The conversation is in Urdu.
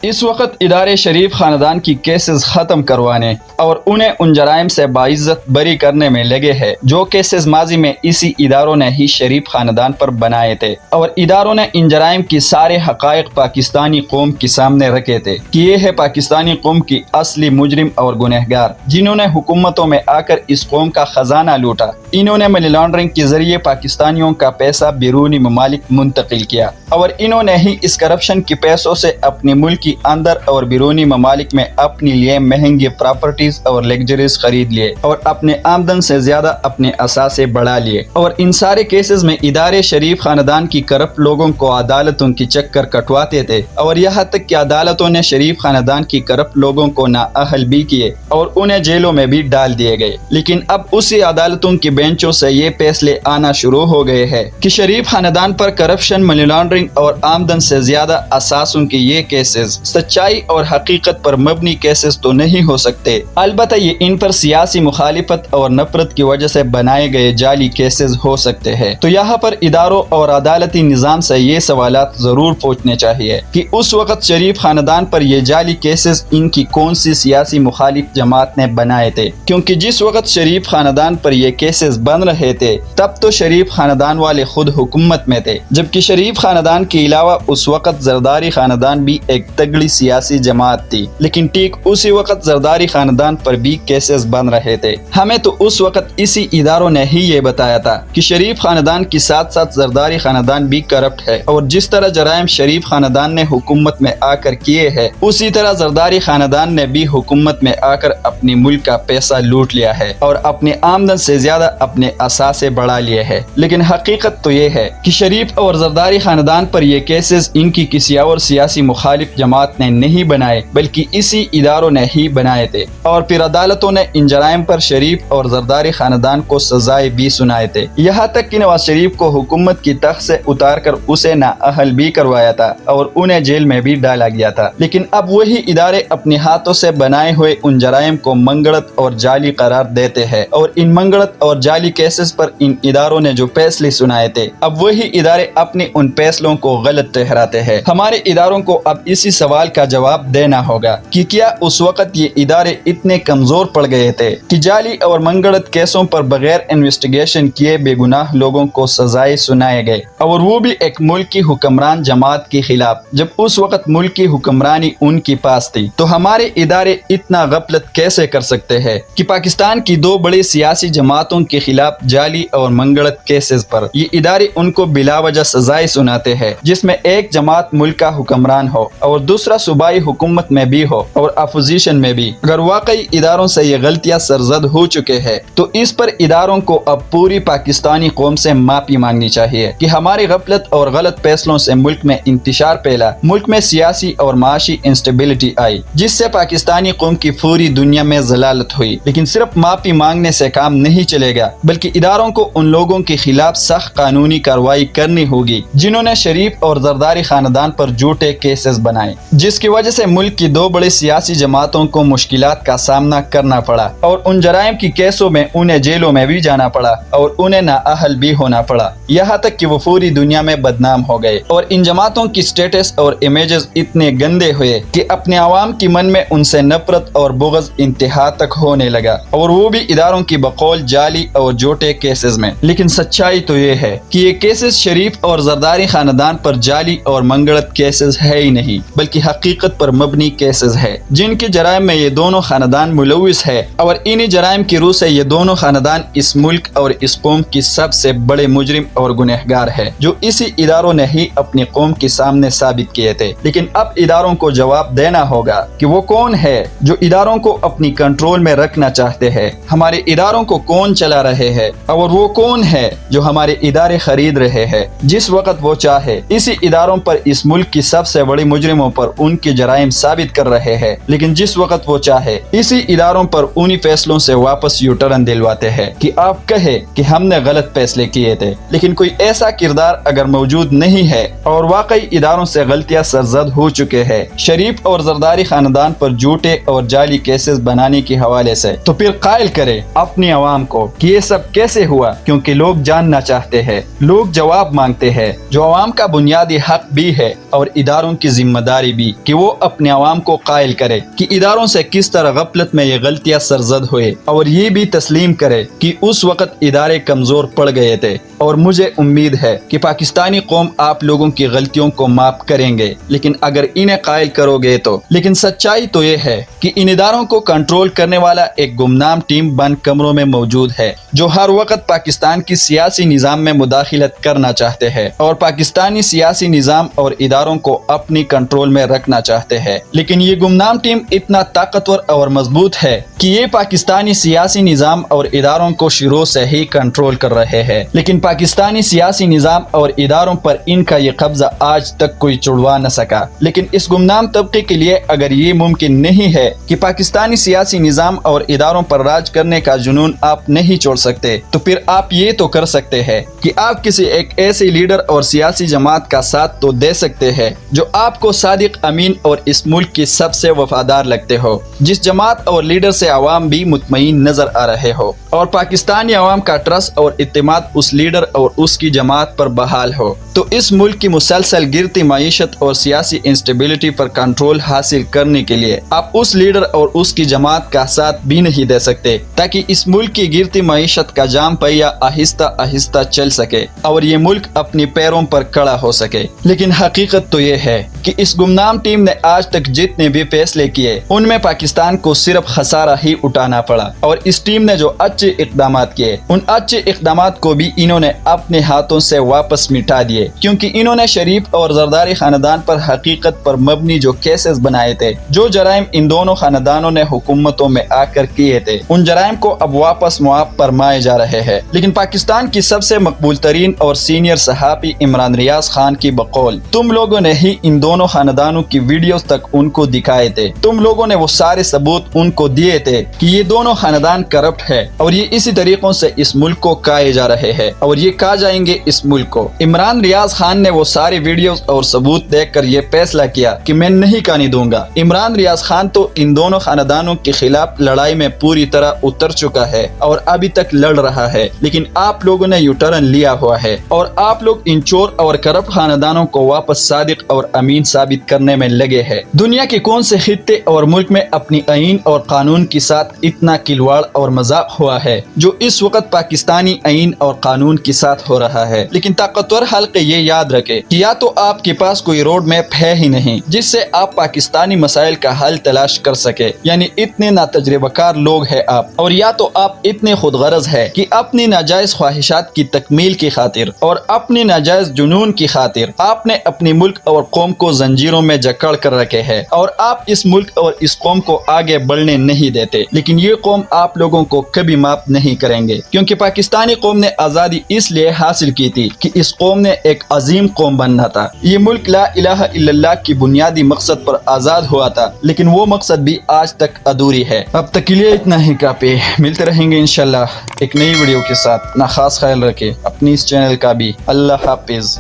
اس وقت ادارے شریف خاندان کی کیسز ختم کروانے اور انہیں ان جرائم سے باعزت بری کرنے میں لگے ہیں جو کیسز ماضی میں اسی اداروں نے ہی شریف خاندان پر بنائے تھے، اور اداروں نے ان جرائم کی سارے حقائق پاکستانی قوم کے سامنے رکھے تھے کہ یہ ہے پاکستانی قوم کی اصلی مجرم اور گنہگار جنہوں نے حکومتوں میں آ کر اس قوم کا خزانہ لوٹا۔ انہوں نے منی لانڈرنگ کے ذریعے پاکستانیوں کا پیسہ بیرونی ممالک منتقل کیا، اور انہوں نے ہی اس کرپشن کے پیسوں سے اپنے ملک کی اندر اور بیرونی ممالک میں اپنے لیے مہنگی پراپرٹیز اور لیگژریز خرید لیے اور اپنے آمدن سے زیادہ اپنے اثاثے بڑھا لیے۔ اور ان سارے کیسز میں ادارے شریف خاندان کی کرپٹ لوگوں کو عدالتوں کی چکر کٹواتے تھے، اور یہاں تک کہ عدالتوں نے شریف خاندان کی کرپٹ لوگوں کو نااہل بھی کیے اور انہیں جیلوں میں بھی ڈال دیے گئے۔ لیکن اب اسی عدالتوں کی بینچوں سے یہ فیصلے آنا شروع ہو گئے ہیں کہ شریف خاندان پر کرپشن، منی لانڈرنگ اور آمدن سے زیادہ اثاثوں کے یہ کیسز سچائی اور حقیقت پر مبنی کیسز تو نہیں ہو سکتے، البتہ یہ ان پر سیاسی مخالفت اور نفرت کی وجہ سے بنائے گئے جعلی کیسز ہو سکتے ہیں۔ تو یہاں پر اداروں اور عدالتی نظام سے یہ سوالات ضرور پوچھنے چاہیے کہ اس وقت شریف خاندان پر یہ جعلی کیسز ان کی کون سی سیاسی مخالف جماعت نے بنائے تھے، کیونکہ جس وقت شریف خاندان پر یہ کیسز بن رہے تھے تب تو شریف خاندان والے خود حکومت میں تھے، جبکہ شریف خاندان کے علاوہ اس وقت زرداری خاندان بھی ایک تگڑی سیاسی جماعت تھی، لیکن ٹھیک اسی وقت زرداری خاندان پر بھی کیسز بن رہے تھے۔ ہمیں تو اس وقت اسی اداروں نے ہی یہ بتایا تھا کہ شریف خاندان کے ساتھ ساتھ زرداری خاندان بھی کرپٹ ہے، اور جس طرح جرائم شریف خاندان نے حکومت میں آ کر کیے ہیں اسی طرح زرداری خاندان نے بھی حکومت میں آ کر اپنے ملک کا پیسہ لوٹ لیا ہے اور اپنے آمدن سے زیادہ اپنے اثاثے بڑھا لیے ہیں۔ لیکن حقیقت تو یہ ہے کہ شریف اور زرداری خاندان پر یہ کیسز ان کی کسی اور سیاسی مخالف جماعت نے نہیں بنائے بلکہ اسی اداروں نے ہی بنائے تھے، اور پھر عدالتوں نے ان جرائم پر شریف اور زرداری خاندان کو سزائیں بھی سنائے تھے، یہاں تک کہ نواز شریف کو حکومت کی تخت سے اتار کر اسے نااہل بھی کروایا تھا اور انہیں جیل میں بھی ڈالا گیا تھا۔ لیکن اب وہی ادارے اپنے ہاتھوں سے بنائے ہوئے ان جرائم کو منگڑت اور جعلی قرار دیتے ہیں، اور ان منگڑت اور جعلی کیسز پر ان اداروں نے جو فیصلے سنائے تھے اب وہی ادارے اپنے ان فیصلوں کو غلط ٹھہراتے ہیں۔ ہمارے اداروں کو اب اسی سوال کا جواب دینا ہوگا کہ کیا اس وقت یہ ادارے اتنے کمزور پڑ گئے تھے کہ جعلی اور منگڑت کیسوں پر بغیر انویسٹیگیشن کیے بے گناہ لوگوں کو سزائیں سنائے گئے، اور وہ بھی ایک ملک کی حکمران جماعت کے خلاف، جب اس وقت ملک کی حکمرانی ان کے پاس تھی۔ تو ہمارے ادارے اتنا غفلت کیسے کر سکتے ہیں کہ پاکستان کی دو بڑی سیاسی جماعتوں کے خلاف جعلی اور منگڑت کیسز پر یہ ادارے ان کو بلا وجہ سزائیں سناتے ہیں، جس میں ایک جماعت ملک کا حکمران ہو اور دوسرا صوبائی حکومت میں بھی ہو اور اپوزیشن میں بھی۔ اگر واقعی اداروں سے یہ غلطیاں سرزد ہو چکے ہیں تو اس پر اداروں کو اب پوری پاکستانی قوم سے معافی مانگنی چاہیے کہ ہماری غفلت اور غلط فیصلوں سے ملک میں انتشار پھیلا، ملک میں سیاسی اور معاشی انسٹیبلٹی آئی، جس سے پاکستانی قوم کی پوری دنیا میں ضلالت ہوئی۔ لیکن صرف معافی مانگنے سے کام نہیں چلے گا، بلکہ اداروں کو ان لوگوں کے خلاف سخت قانونی کارروائی کرنی ہوگی جنہوں نے شریف اور زرداری خاندان پر جھوٹے کیسز بنائے، جس کی وجہ سے ملک کی دو بڑی سیاسی جماعتوں کو مشکلات کا سامنا کرنا پڑا، اور ان جرائم کی کیسوں میں انہیں جیلوں میں بھی جانا پڑا اور انہیں نااہل بھی ہونا پڑا، یہاں تک کہ وہ پوری دنیا میں بدنام ہو گئے۔ اور ان جماعتوں کی سٹیٹس اور امیجز اتنے گندے ہوئے کہ اپنے عوام کی من میں ان سے نفرت اور بغض انتہا تک ہونے لگا، اور وہ بھی اداروں کی بقول جعلی اور جھوٹے کیسز میں۔ لیکن سچائی تو یہ ہے کہ یہ کیسز شریف اور زرداری خاندان پر جعلی اور منگڑت کیسز ہے ہی نہیں، بلکہ حقیقت پر مبنی کیسز ہے جن کے جرائم میں یہ دونوں خاندان ملوث ہے، اور انہی جرائم کی روح سے یہ دونوں خاندان اس ملک اور اس قوم کی سب سے بڑے مجرم اور گنہگار ہے، جو اسی اداروں نے ہی اپنی قوم کے سامنے ثابت کیے تھے۔ لیکن اب اداروں کو جواب دینا ہوگا کہ وہ کون ہے جو اداروں کو اپنی کنٹرول میں رکھنا چاہتے ہیں، ہمارے اداروں کو کون چلا رہے ہیں، اور وہ کون ہے جو ہمارے ادارے خرید رہے ہیں جس وقت وہ چاہے اسی اداروں پر اس ملک کی سب سے بڑی مجرموں پر ان کے جرائم ثابت کر رہے ہیں، لیکن جس وقت وہ چاہے اسی اداروں پر انہی فیصلوں سے واپس یو ٹرن دلواتے ہیں کہ آپ کہے کہ ہم نے غلط فیصلے کیے تھے۔ لیکن کوئی ایسا کردار اگر موجود نہیں ہے اور واقعی اداروں سے غلطیاں سرزد ہو چکے ہیں شریف اور زرداری خاندان پر جھوٹے اور جعلی کیسز بنانے کے حوالے سے، تو پھر قائل کرے اپنی عوام کو کہ یہ سب کیسے ہوا؟ کیونکہ لوگ جاننا چاہتے ہیں، لوگ جواب مانگتے ہیں، جو عوام کا بنیادی حق بھی ہے اور اداروں کی ذمہ داری بھی کہ وہ اپنے عوام کو قائل کرے کہ اداروں سے کس طرح غفلت میں یہ غلطیاں سرزد ہوئے، اور یہ بھی تسلیم کرے کہ اس وقت ادارے کمزور پڑ گئے تھے۔ اور مجھے امید ہے کہ پاکستانی قوم آپ لوگوں کی غلطیوں کو معاف کریں گے، لیکن اگر انہیں قائل کرو گے تو۔ لیکن سچائی تو یہ ہے کہ ان اداروں کو کنٹرول کرنے والا ایک گمنام ٹیم بند کمروں میں موجود ہے، جو ہر وقت پاکستان کی سیاسی نظام میں مداخلت کرنا چاہتے ہیں اور پاکستانی سیاسی نظام اور اداروں کو اپنی کنٹرول میں رکھنا چاہتے ہیں۔ لیکن یہ گمنام ٹیم اتنا طاقتور اور مضبوط ہے کہ یہ پاکستانی سیاسی نظام اور اداروں کو شروع سے ہی کنٹرول کر رہے ہیں، لیکن پاکستانی سیاسی نظام اور اداروں پر ان کا یہ قبضہ آج تک کوئی چھڑوا نہ سکا۔ لیکن اس گمنام طبقے کے لیے اگر یہ ممکن نہیں ہے کہ پاکستانی سیاسی نظام اور اداروں پر راج کرنے کا جنون آپ نہیں چھوڑ سکتے، تو پھر آپ یہ تو کر سکتے ہیں کہ آپ کسی ایک ایسے لیڈر اور سیاسی جماعت کا ساتھ تو دے سکتے ہیں جو آپ کو صادق، امین اور اس ملک کی سب سے وفادار لگتے ہو، جس جماعت اور لیڈر سے عوام بھی مطمئن نظر آ رہے ہو، اور پاکستانی عوام کا ٹرسٹ اور اعتماد اس لیڈر اور اس کی جماعت پر بحال ہو۔ تو اس ملک کی مسلسل گرتی معیشت اور سیاسی انسٹیبلٹی پر کنٹرول حاصل کرنے کے لیے آپ اس لیڈر اور اس کی جماعت کا ساتھ بھی نہیں دے سکتے، تاکہ اس ملک کی گرتی معیشت کا جام پہیہ آہستہ آہستہ چل سکے اور یہ ملک اپنی پیروں پر کھڑا ہو سکے۔ لیکن حقیقت تو یہ ہے کہ اس گمنام ٹیم نے آج تک جتنے بھی فیصلے کیے ان میں پاکستان کو صرف خسارہ ہی اٹھانا پڑا، اور اس ٹیم نے جو اچھے اقدامات کیے ان اچھے اقدامات کو بھی انہوں نے اپنے ہاتھوں سے واپس مٹا دیے، کیونکہ انہوں نے شریف اور زرداری خاندان پر حقیقت پر مبنی جو کیسز بنائے تھے، جو جرائم ان دونوں خاندانوں نے حکومتوں میں آ کر کیے تھے، ان جرائم کو اب واپس معاف فرمائے جا رہے ہیں۔ لیکن پاکستان کی سب سے مقبول ترین اور سینئر صحافی عمران ریاض خان کی بقول تم لوگوں نے ہی ان دونوں خاندانوں کی ویڈیوز تک ان کو دکھائے تھے، تم لوگوں نے وہ سارے ثبوت ان کو دیے تھے کہ یہ دونوں خاندان کرپٹ ہے اور یہ اسی طریقوں سے اس ملک کو کھائے جا رہے ہیں اور یہ کھا جائیں گے اس ملک کو۔ عمران ریاض خان نے وہ ساری ویڈیوز اور ثبوت دیکھ کر یہ فیصلہ کیا کہ میں نہیں کہانی دوں گا۔ عمران ریاض خان تو ان دونوں خاندانوں کے خلاف لڑائی میں پوری طرح اتر چکا ہے اور ابھی تک لڑ رہا ہے، لیکن آپ لوگوں نے یو ٹرن لیا ہوا ہے اور آپ لوگ ان چور اور کرپٹ خاندانوں کو واپس صادق اور امین ثابت کرنے میں لگے ہیں۔ دنیا کے کون سے خطے اور ملک میں اپنی آئین اور قانون کے ساتھ اتنا کھلواڑ اور مذاق ہوا ہے جو اس وقت پاکستانی آئین اور قانون کے ساتھ ہو رہا ہے؟ لیکن طاقتور حلقے یہ یاد رکھے کہ یا تو آپ کے پاس کوئی روڈ میپ ہے ہی نہیں جس سے آپ پاکستانی مسائل کا حل تلاش کر سکے، یعنی اتنے ناتجربہ کار لوگ ہیں آپ، اور یا تو آپ اتنے خود غرض ہے کہ اپنی ناجائز خواہشات کی تکمیل کی خاطر اور اپنی ناجائز جنون کی خاطر آپ نے اپنی ملک اور قوم کو زنجیروں میں جکڑ کر رکھے ہے اور آپ اس ملک اور اس قوم کو آگے بڑھنے نہیں دیتے۔ لیکن یہ قوم آپ لوگوں کو کبھی معاف نہیں کریں گے، کیونکہ پاکستانی قوم نے آزادی اس لیے حاصل کی تھی کہ اس قوم نے ایک عظیم قوم بننا تھا۔ یہ ملک لا الہ الا اللہ کی بنیادی مقصد پر آزاد ہوا تھا، لیکن وہ مقصد بھی آج تک ادھوری ہے۔ اب تک کے لیے اتنا ہی کافی، ملتے رہیں گے انشاءاللہ ایک نئی ویڈیو کے ساتھ۔ اپنا خاص خیال رکھے، اپنی اس چینل کا بھی۔ اللہ حافظ۔